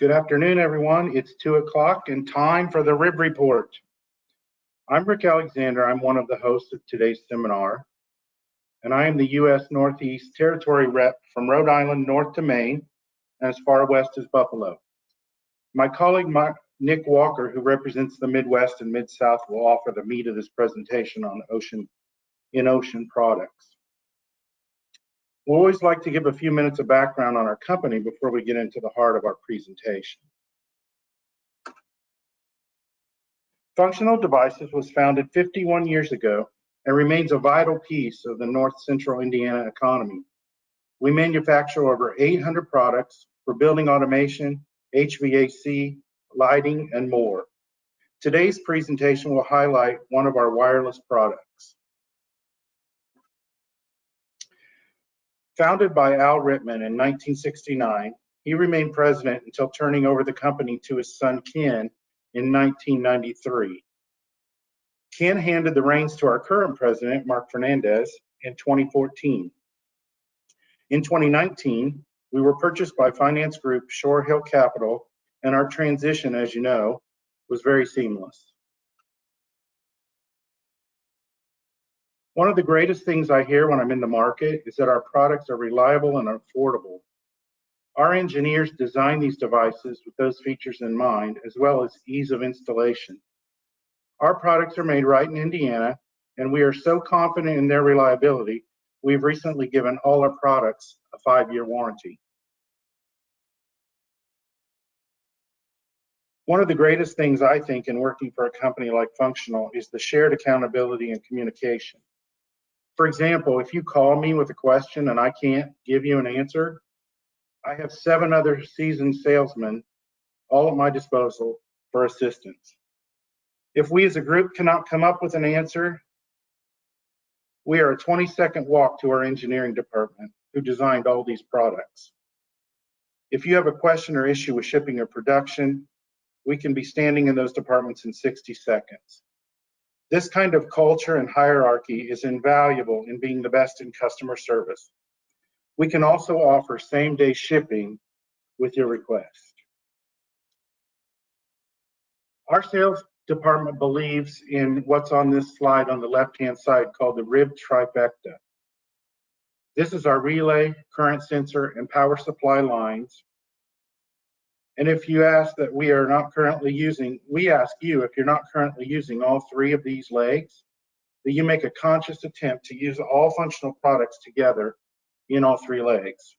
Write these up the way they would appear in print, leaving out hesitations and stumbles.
Good afternoon, everyone. It's 2 o'clock and time for the RIB Report. I'm Rick Alexander. I'm one of the hosts of today's seminar, and I am the U.S. Northeast Territory Rep from Rhode Island north to Maine and as far west as Buffalo. My colleague Nick Walker, who represents the Midwest and Mid-South, will offer the meat of this presentation on EnOcean products. We always like to give a few minutes of background on our company before we get into the heart of our presentation. Functional Devices was founded 51 years ago and remains a vital piece of the North Central Indiana economy. We manufacture over 800 products for building automation, HVAC, lighting, and more. Today's presentation will highlight one of our wireless products. Founded by Al Rittman in 1969, he remained president until turning over the company to his son Ken in 1993. Ken handed the reins to our current president, Mark Fernandez, in 2014. In 2019, we were purchased by finance group Shore Hill Capital, and our transition, as you know, was very seamless. One of the greatest things I hear when I'm in the market is that our products are reliable and affordable. Our engineers design these devices with those features in mind, as well as ease of installation. Our products are made right in Indiana, and we are so confident in their reliability, we've recently given all our products a 5-year warranty. One of the greatest things I think in working for a company like Functional is the shared accountability and communication. For example, if you call me with a question and I can't give you an answer, I have 7 other seasoned salesmen all at my disposal for assistance. If we as a group cannot come up with an answer, we are a 20-second walk to our engineering department who designed all these products. If you have a question or issue with shipping or production, we can be standing in those departments in 60 seconds. This kind of culture and hierarchy is invaluable in being the best in customer service. We can also offer same-day shipping with your request. Our sales department believes in what's on this slide on the left-hand side called the RIB Trifecta. This is our relay, current sensor, and power supply lines. And if you ask that we are not currently using, we ask you if you're not currently using all 3 of these legs, that you make a conscious attempt to use all functional products together in all 3 legs.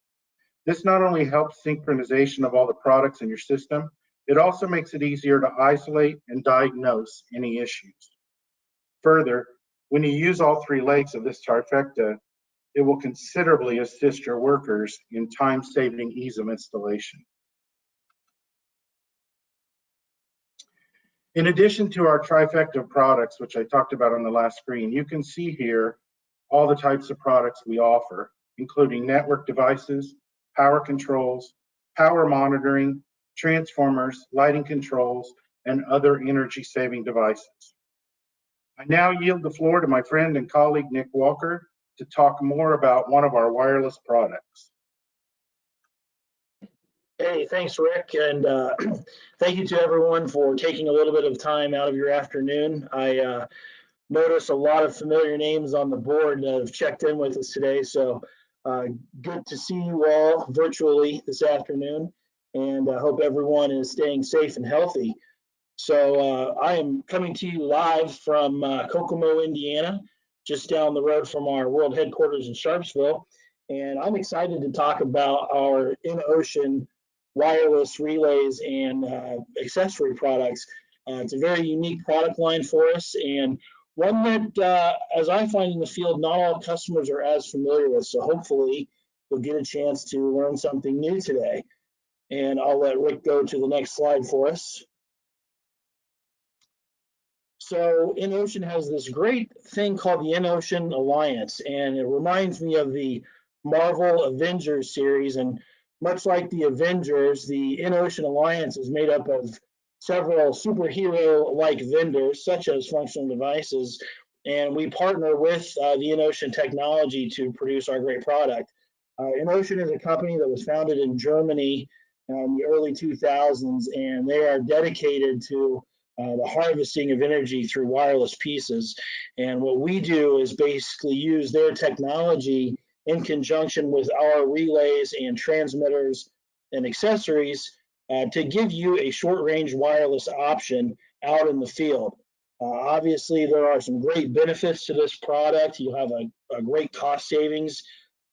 This not only helps synchronization of all the products in your system, it also makes it easier to isolate and diagnose any issues. Further, when you use all 3 legs of this trifecta, it will considerably assist your workers in time-saving ease of installation. In addition to our trifecta of products, which I talked about on the last screen, you can see here all the types of products we offer, including network devices, power controls, power monitoring, transformers, lighting controls, and other energy-saving devices. I now yield the floor to my friend and colleague, Nick Walker, to talk more about one of our wireless products. Hey, thanks, Rick, and thank you to everyone for taking a little bit of time out of your afternoon. I noticed a lot of familiar names on the board that have checked in with us today, so good to see you all virtually this afternoon, and I hope everyone is staying safe and healthy. So I am coming to you live from Kokomo, Indiana, just down the road from our world headquarters in Sharpsville, and I'm excited to talk about our EnOcean wireless relays and accessory products. It's a very unique product line for us, and one that, as I find in the field, not all customers are as familiar with. So hopefully you'll get a chance to learn something new today. And I'll let Rick go to the next slide for us. So EnOcean has this great thing called the EnOcean Alliance, and it reminds me of the Marvel Avengers series. And much like the Avengers, the EnOcean Alliance is made up of several superhero-like vendors, such as Functional Devices, and we partner with the EnOcean Technology to produce our great product. EnOcean is a company that was founded in Germany in the early 2000s, and they are dedicated to the harvesting of energy through wireless pieces. And what we do is basically use their technology in conjunction with our relays and transmitters and accessories to give you a short-range wireless option out in the field. Obviously, there are some great benefits to this product. You have a great cost savings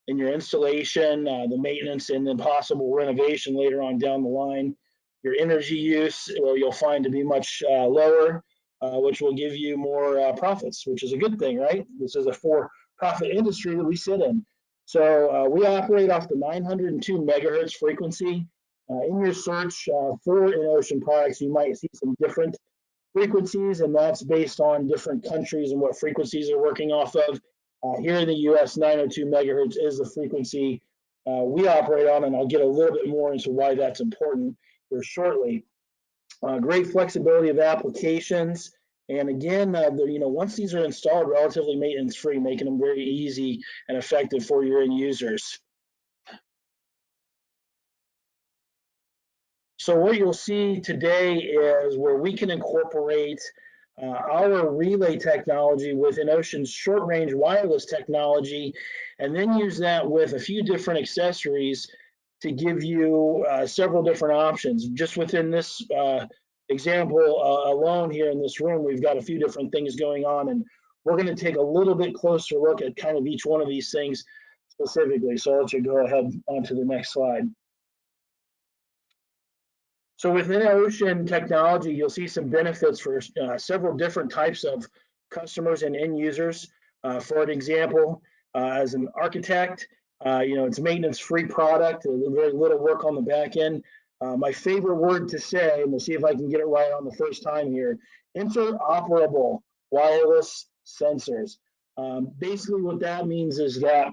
in your installation, the maintenance, and then possible renovation later on down the line. Your energy use, well, you'll find to be much lower, which will give you more profits, which is a good thing, right? This is a for-profit industry that we sit in. So we operate off the 902 megahertz frequency. In your search for EnOcean products, you might see some different frequencies, and that's based on different countries and what frequencies they're working off of. Here in the US, 902 megahertz is the frequency we operate on, and I'll get a little bit more into why that's important here shortly. Great flexibility of applications, and again, once these are installed, relatively maintenance-free, making them very easy and effective for your end users. So what you'll see today is where we can incorporate our relay technology with EnOcean's short-range wireless technology, and then use that with a few different accessories to give you several different options. Just within this example alone here in this room, we've got a few different things going on, and we're going to take a little bit closer look at kind of each one of these things specifically. So I'll let you go ahead on to the next slide. So within EnOcean Technology, you'll see some benefits for several different types of customers and end users. For an example, as an architect, it's a maintenance-free product, very little work on the back end. My favorite word to say, and we'll see if I can get it right on the first time here, interoperable wireless sensors. Basically what that means is that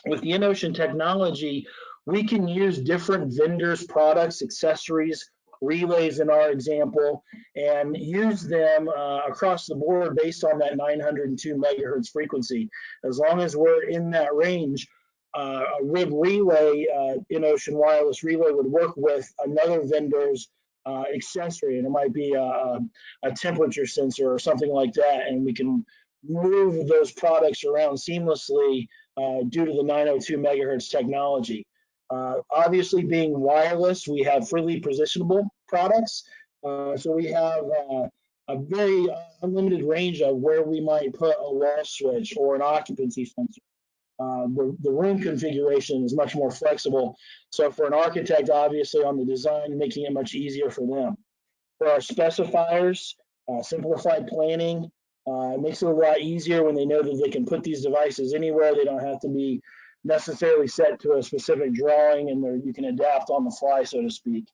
with the EnOcean Technology, we can use different vendors' products, accessories, relays in our example, and use them across the board based on that 902 megahertz frequency. As long as we're in that range, a RIB relay, EnOcean wireless relay, would work with another vendor's accessory, and it might be a temperature sensor or something like that, and we can move those products around seamlessly due to the 902 megahertz technology. Obviously, being wireless, we have freely positionable products. So we have a very unlimited range of where we might put a wall switch or an occupancy sensor. The room configuration is much more flexible. So for an architect, obviously on the design, making it much easier for them. For our specifiers, simplified planning, it makes it a lot easier when they know that they can put these devices anywhere. They don't have to be necessarily set to a specific drawing, and you can adapt on the fly, so to speak.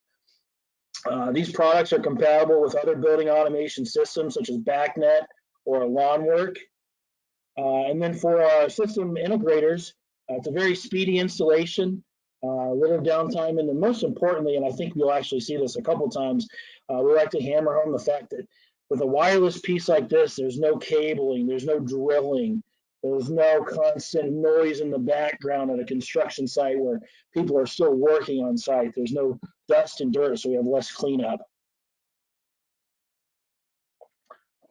These products are compatible with other building automation systems such as BACnet or LawnWork. And then for our system integrators, it's a very speedy installation, little downtime, and then most importantly, and I think you'll actually see this a couple times, we like to hammer home the fact that with a wireless piece like this, there's no cabling, there's no drilling, there's no constant noise in the background at a construction site where people are still working on site. There's no dust and dirt, so we have less cleanup.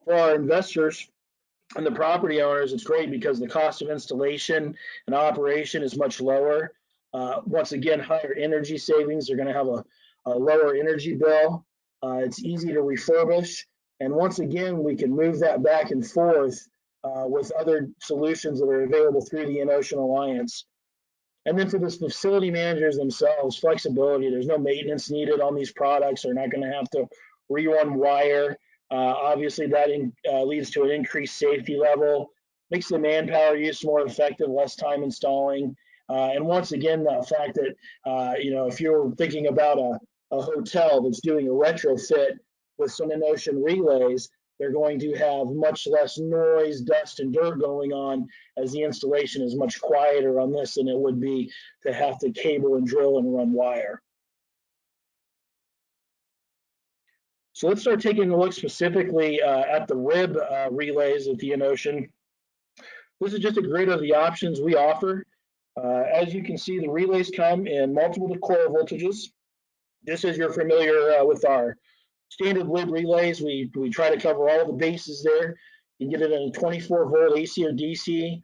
For our investors and the property owners, it's great because the cost of installation and operation is much lower. Once again, higher energy savings. They're going to have a lower energy bill. It's easy to refurbish. And once again, we can move that back and forth with other solutions that are available through the EnOcean Alliance. And then for the facility managers themselves, flexibility. There's no maintenance needed on these products. They're not going to have to rerun wire. Obviously, that leads to an increased safety level, makes the manpower use more effective, less time installing. And once again, the fact that, if you're thinking about a hotel that's doing a retrofit with some EnOcean relays, they're going to have much less noise, dust, and dirt going on, as the installation is much quieter on this than it would be to have to cable and drill and run wire. So let's start taking a look specifically at the RIB relays at the EnOcean. This is just a grid of the options we offer. As you can see, the relays come in multiple core voltages. Just as you're familiar with our standard lib relays, we try to cover all the bases there. You can get it in a 24-volt AC or DC,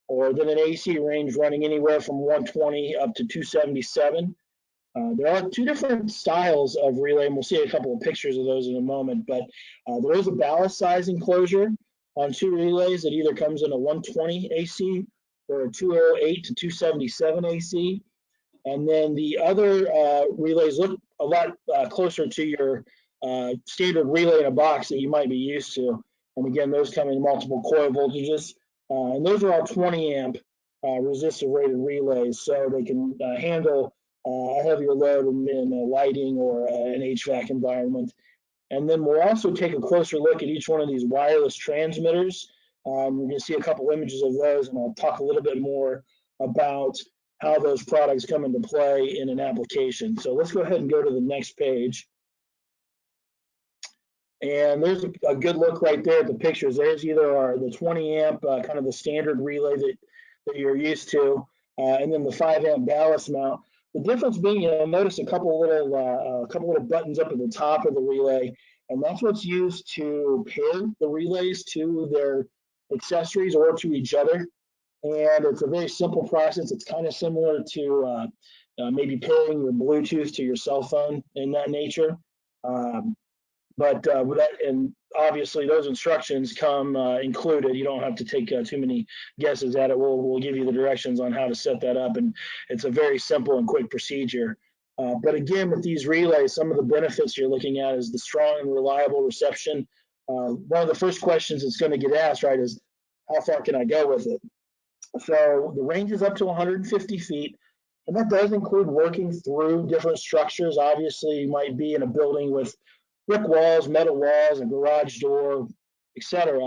or then an AC range running anywhere from 120 up to 277. There are two different styles of relay, and we'll see a couple of pictures of those in a moment, but there is a ballast size enclosure on two relays that either comes in a 120 AC or a 208 to 277 AC. And then the other relays look a lot closer to your standard relay in a box that you might be used to. And again, those come in multiple coil voltages. And those are all 20 amp resistive rated relays, so they can handle a heavier load in a lighting or an HVAC environment. And then we'll also take a closer look at each one of these wireless transmitters. We're going to see a couple images of those, and I'll talk a little bit more about how those products come into play in an application. So let's go ahead and go to the next page. And there's a good look right there at the pictures. There's either the 20 amp, kind of the standard relay that you're used to, and then the 5 amp ballast mount. The difference being, you'll notice a couple little buttons up at the top of the relay, and that's what's used to pair the relays to their accessories or to each other. And it's a very simple process. It's kind of similar to maybe pairing your Bluetooth to your cell phone in that nature. And obviously those instructions come included. You don't have to take too many guesses at it. We'll give you the directions on how to set that up, and it's a very simple and quick procedure. But again, with these relays, some of the benefits you're looking at is the strong and reliable reception. One of the first questions that's going to get asked, right, is how far can I go with it? So the range is up to 150 feet, and that does include working through different structures. Obviously, you might be in a building with brick walls, metal walls, a garage door, etc.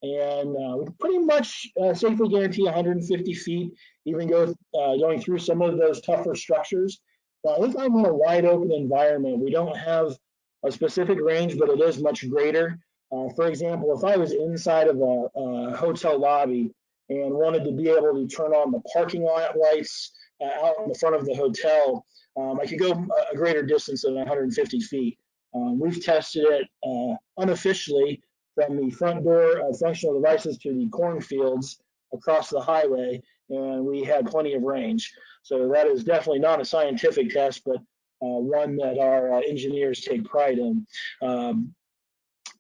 And we pretty much safely guarantee 150 feet, even going through some of those tougher structures. Now, if I'm in a wide open environment, we don't have a specific range, but it is much greater. For example, if I was inside of a hotel lobby and wanted to be able to turn on the parking lot lights out in the front of the hotel, I could go a greater distance than 150 feet. We've tested it unofficially from the front door of functional devices to the cornfields across the highway, and we had plenty of range. So that is definitely not a scientific test, but one that our engineers take pride in.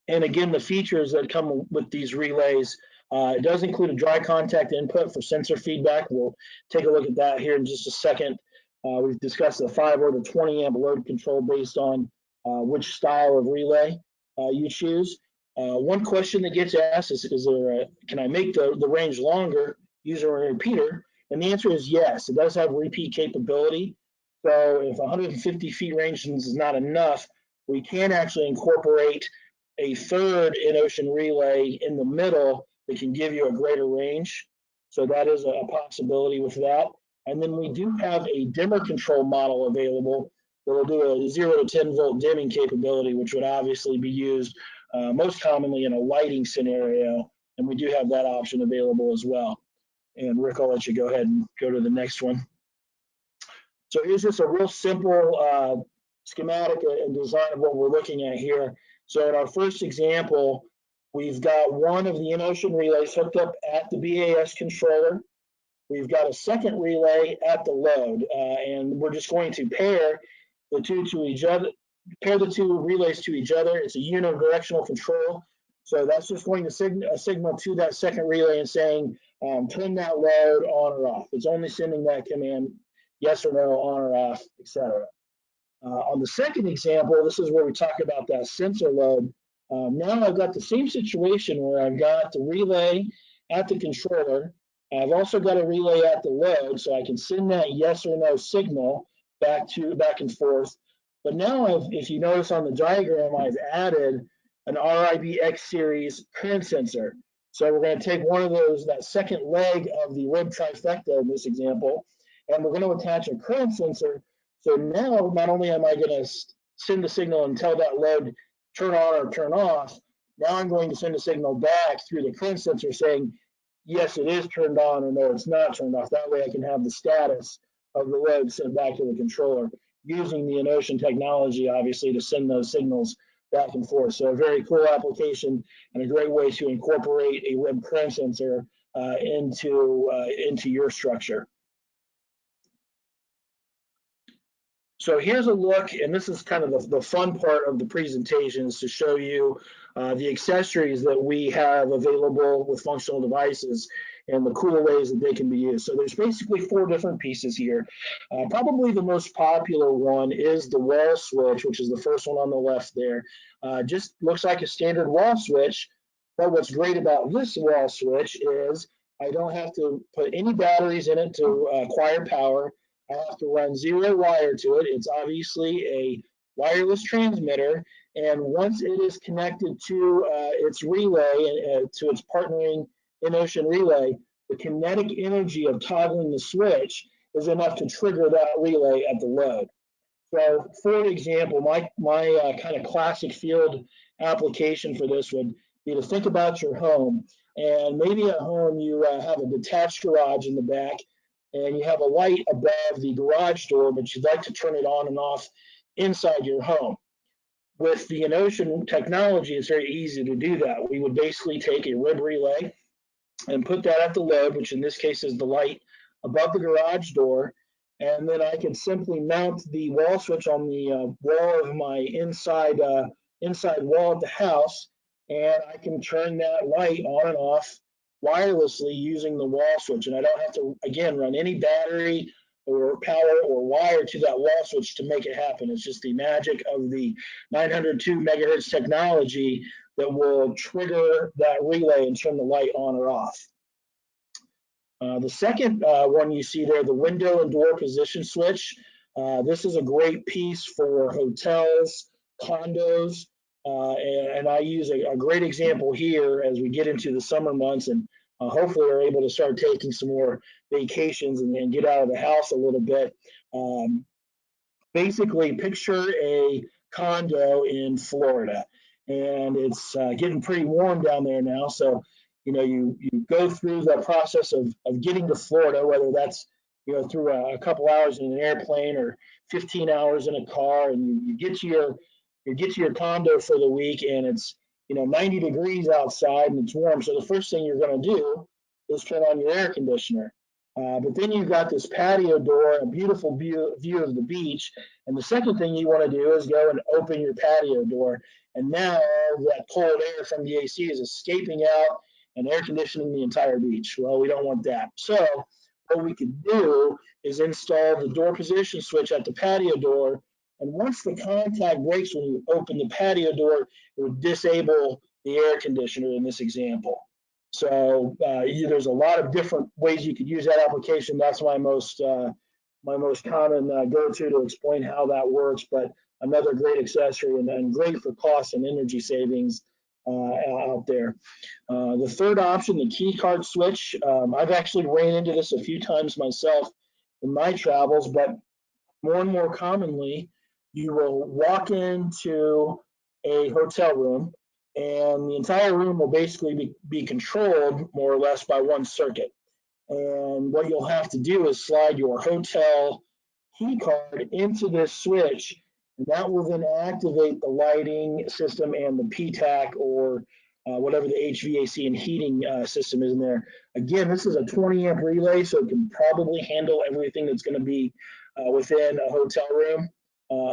And again, the features that come with these relays, it does include a dry contact input for sensor feedback. We'll take a look at that here in just a second. We've discussed the 5 or the 20 amp load control based on which style of relay you choose. One question that gets asked is can I make the range longer using a repeater? And the answer is yes, it does have repeat capability. So if 150 feet range is not enough, we can actually incorporate a third EnOcean relay in the middle that can give you a greater range. So that is a possibility with that. And then we do have a dimmer control model available that will do a 0 to 10 volt dimming capability, which would obviously be used most commonly in a lighting scenario. And we do have that option available as well. And Rick, I'll let you go ahead and go to the next one. So here's just a real simple schematic and design of what we're looking at here. So in our first example, we've got one of the EnOcean relays hooked up at the BAS controller. We've got a second relay at the load, and we're just going to pair the two to each other, pair the two relays to each other. It's a unidirectional control. So that's just going to signal to that second relay and saying, turn that load on or off. It's only sending that command, yes or no, on or off, etc. On the second example, this is where we talk about that sensor load. Now I've got the same situation where I've got the relay at the controller. I've also got a relay at the load, so I can send that yes or no signal back and forth. But now, if you notice on the diagram, I've added an RIB X series current sensor. So we're going to take one of those, that second leg of the rib trifecta in this example, and we're going to attach a current sensor. So now, not only am I going to send a signal and tell that load turn on or turn off, now I'm going to send a signal back through the current sensor saying, yes, it is turned on, or no, it's not turned off. That way I can have the status of the load sent back to the controller. using the EnOcean technology, obviously, to send those signals back and forth. So a very cool application and a great way to incorporate a web current sensor into your structure. So here's a look, and this is kind of the fun part of the presentation, is to show you the accessories that we have available with functional devices and the cool ways that they can be used. So there's basically 4 different pieces here. Probably the most popular one is the wall switch, which is the first one on the left there. Just looks like a standard wall switch, but what's great about this wall switch is I don't have to put any batteries in it to acquire power. I have to run 0 wire to it. It's obviously a wireless transmitter, and once it is connected to its relay, to its partnering EnOcean relay, the kinetic energy of toggling the switch is enough to trigger that relay at the load. So, for example, my kind of classic field application for this would be to think about your home, and maybe at home you have a detached garage in the back, and you have a light above the garage door, but you'd like to turn it on and off inside your home. With the EnOcean technology, it's very easy to do that. We would basically take a rib relay and put that at the load, which in this case is the light above the garage door, and then I can simply mount the wall switch on the wall of my inside wall of the house, and I can turn that light on and off wirelessly using the wall switch, and I don't have to, again, run any battery or power or wire to that wall switch to make it happen. It's just the magic of the 902 megahertz technology that will trigger that relay and turn the light on or off. The second one you see there, the window and door position switch. This is a great piece for hotels, condos, and I use a great example here as we get into the summer months, and hopefully are able to start taking some more vacations and get out of the house a little bit. Basically, picture a condo in Florida, and it's getting pretty warm down there now. So, you go through the process of getting to Florida, whether that's through a couple hours in an airplane or 15 hours in a car, and you get to your condo for the week, and it's 90 degrees outside and it's warm. So the first thing you're going to do is turn on your air conditioner. But then you've got this patio door, a beautiful view of the beach. And the second thing you want to do is go and open your patio door. And now that cold air from the AC is escaping out and air conditioning the entire beach. Well, we don't want that. So what we could do is install the door position switch at the patio door. And once the contact breaks when you open the patio door, it would disable the air conditioner in this example. So there's a lot of different ways you could use that application. That's my most common go-to to explain how that works. But another great accessory and great for cost and energy savings out there. The third option, the key card switch. I've actually ran into this a few times myself in my travels, but more and more commonly, you will walk into a hotel room, and the entire room will basically be controlled more or less by one circuit. And what you'll have to do is slide your hotel key card into this switch, and that will then activate the lighting system and the PTAC or whatever the HVAC and heating system is in there. Again, this is a 20 amp relay, so it can probably handle everything that's going to be within a hotel room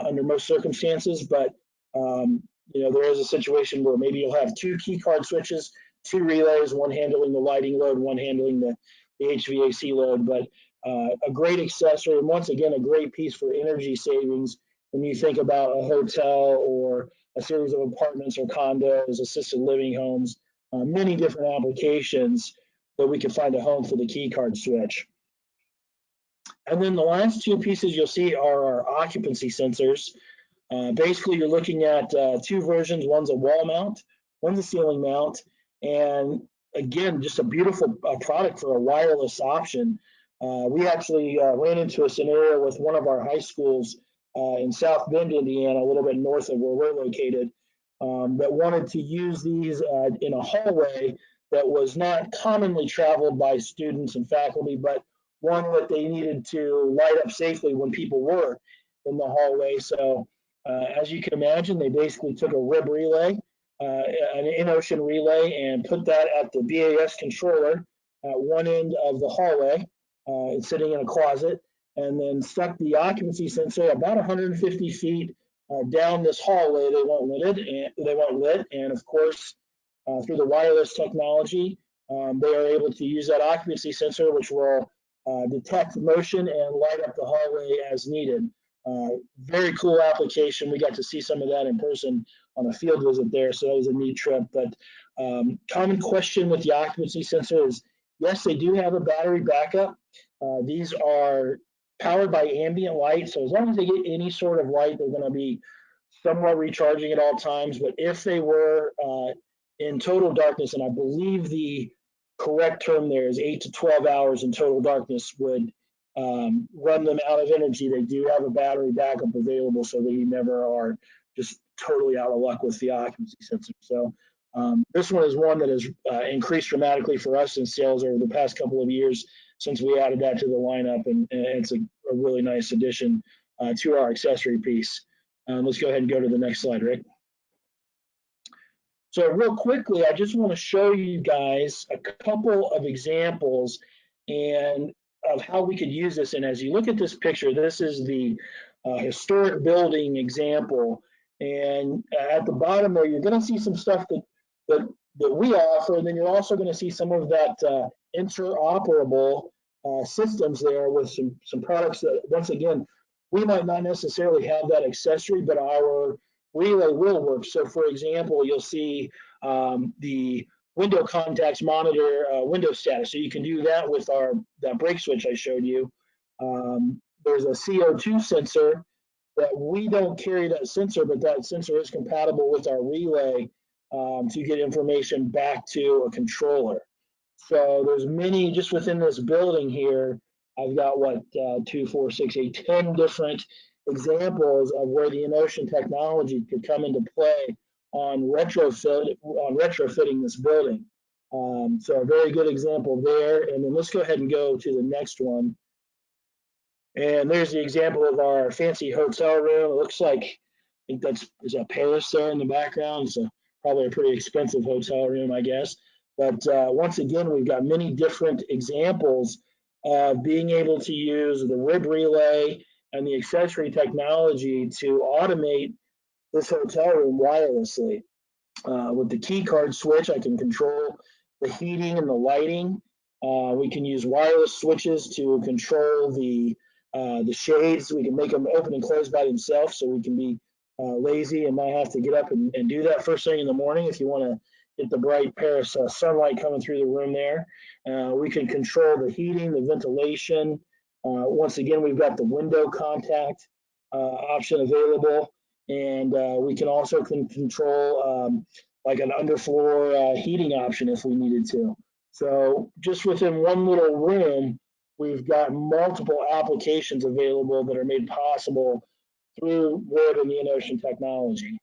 under most circumstances. But there is a situation where maybe you'll have 2 key card switches, 2 relays, one handling the lighting load, one handling the HVAC load. But a great accessory, and once again, a great piece for energy savings when you think about a hotel or a series of apartments or condos, assisted living homes, many different applications that we can find a home for the key card switch. And then the last 2 pieces you'll see are our occupancy sensors. Basically, you're looking at 2 versions. One's a wall mount, one's a ceiling mount. And again, just a beautiful product for a wireless option. We actually ran into a scenario with one of our high schools in South Bend, Indiana, a little bit north of where we're located, that wanted to use these in a hallway that was not commonly traveled by students and faculty, but one that they needed to light up safely when people were in the hallway. So as you can imagine, they basically took a RIB relay, an EnOcean relay, and put that at the BAS controller at one end of the hallway. It's sitting in a closet, and then stuck the occupancy sensor about 150 feet down this hallway. They weren't lit, and of course, through the wireless technology, they are able to use that occupancy sensor, which will detect motion and light up the hallway as needed. Very cool application. We got to see some of that in person on a field visit there, so that was a neat trip. But common question with the occupancy sensor is, yes, they do have a battery backup. These are powered by ambient light, so as long as they get any sort of light, they're going to be somewhat recharging at all times. But if they were in total darkness, and I believe the correct term there is 8 to 12 hours in total darkness would run them out of energy, they do have a battery backup available so that you never are just totally out of luck with the occupancy sensor. So this one is one that has increased dramatically for us in sales over the past couple of years since we added that to the lineup, and it's a really nice addition to our accessory piece. Let's go ahead and go to the next slide, Rick. So real quickly, I just want to show you guys a couple of examples and of how we could use this. And as you look at this picture, this is the historic building example. And at the bottom there, you're going to see some stuff that we offer, and then you're also going to see some of that interoperable systems there with some products that, once again, we might not necessarily have that accessory, but our relay will work. So for example, you'll see the window contacts monitor window status. So you can do that with that brake switch I showed you. There's a CO2 sensor that we don't carry that sensor, but that sensor is compatible with our relay to get information back to a controller. So there's many just within this building here. I've got 2, 4, 6, 8, 10 different examples of where the EnOcean technology could come into play on retrofitting this building. So a very good example there. And then let's go ahead and go to the next one. And there's the example of our fancy hotel room. It looks like, I think there's a Paris there in the background. So probably a pretty expensive hotel room, I guess. But once again, we've got many different examples of being able to use the RIB relay and the accessory technology to automate this hotel room wirelessly. With the key card switch, I can control the heating and the lighting. We can use wireless switches to control the shades. We can make them open and close by themselves, so we can be lazy and not have to get up and do that first thing in the morning if you want to get the bright Paris sunlight coming through the room there. We can control the heating, the ventilation. Once again, we've got the window contact option available, and we can also control like an underfloor heating option if we needed to. So just within one little room, we've got multiple applications available that are made possible through RIB and the EnOcean technology.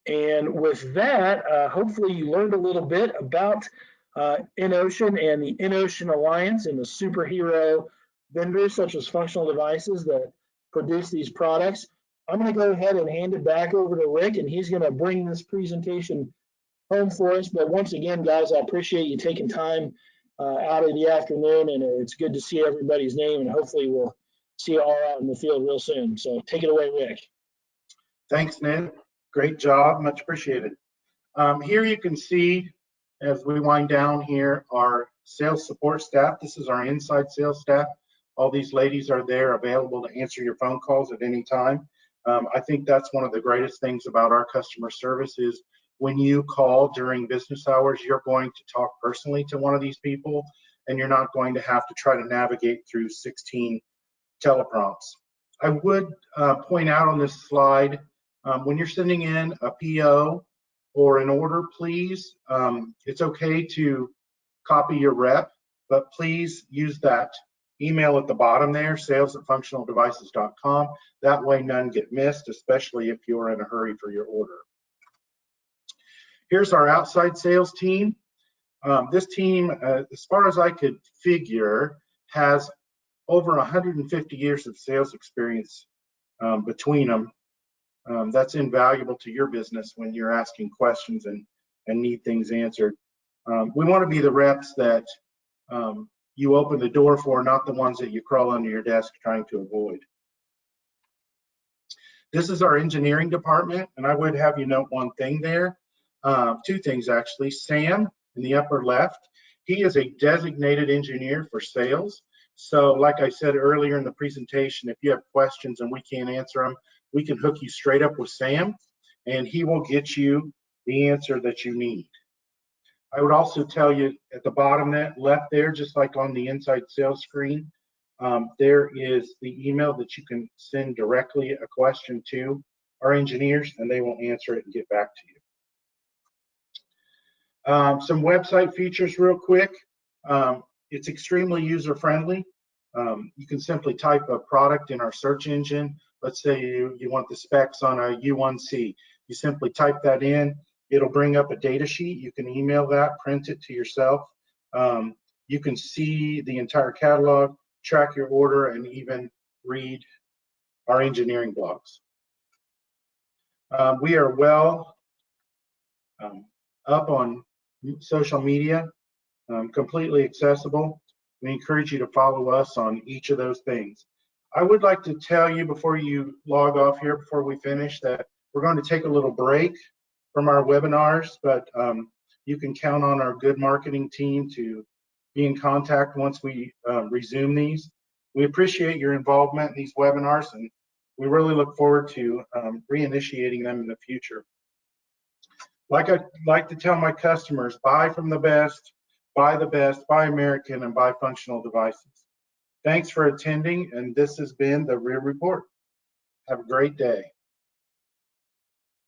And with that, hopefully you learned a little bit about EnOcean and the EnOcean Alliance and the superhero vendors such as Functional Devices that produce these products. I'm going to go ahead and hand it back over to Rick, and he's going to bring this presentation home for us. But once again, guys, I appreciate you taking time out of the afternoon, and it's good to see everybody's name, and hopefully we'll see you all out in the field real soon. So take it away, Rick. Thanks, Ned. Great job, much appreciated. Here you can see, as we wind down here, our sales support staff. This is our inside sales staff. All these ladies are there available to answer your phone calls at any time. I think that's one of the greatest things about our customer service is when you call during business hours, you're going to talk personally to one of these people, and you're not going to have to try to navigate through 16 teleprompts. I would point out on this slide, when you're sending in a PO or an order, please, it's okay to copy your rep, but please use that email at the bottom there, sales@functionaldevices.com. That way none get missed, especially if you're in a hurry for your order. Here's our outside sales team. This team, as far as I could figure, has over 150 years of sales experience between them. That's invaluable to your business when you're asking questions and need things answered. We want to be the reps that you open the door for, not the ones that you crawl under your desk trying to avoid. This is our engineering department, and I would have you note one thing there, two things actually. Sam in the upper left, he is a designated engineer for sales. So like I said earlier in the presentation, if you have questions and we can't answer them, we can hook you straight up with Sam, and he will get you the answer that you need. I would also tell you at the bottom left there, just like on the inside sales screen, there is the email that you can send directly a question to our engineers, and they will answer it and get back to you. Some website features real quick. It's extremely user-friendly. You can simply type a product in our search engine. Let's say you want the specs on a U1C. You simply type that in. It'll bring up a data sheet. You can email that, print it to yourself. You can see the entire catalog, track your order, and even read our engineering blogs. We are well up on social media, completely accessible. We encourage you to follow us on each of those things. I would like to tell you before you log off here, before we finish, that we're going to take a little break from our webinars, but you can count on our good marketing team to be in contact once we resume these. We appreciate your involvement in these webinars, and we really look forward to reinitiating them in the future. Like I like to tell my customers, buy from the best, buy American, and buy functional devices. Thanks for attending, and this has been the Rear Report. Have a great day.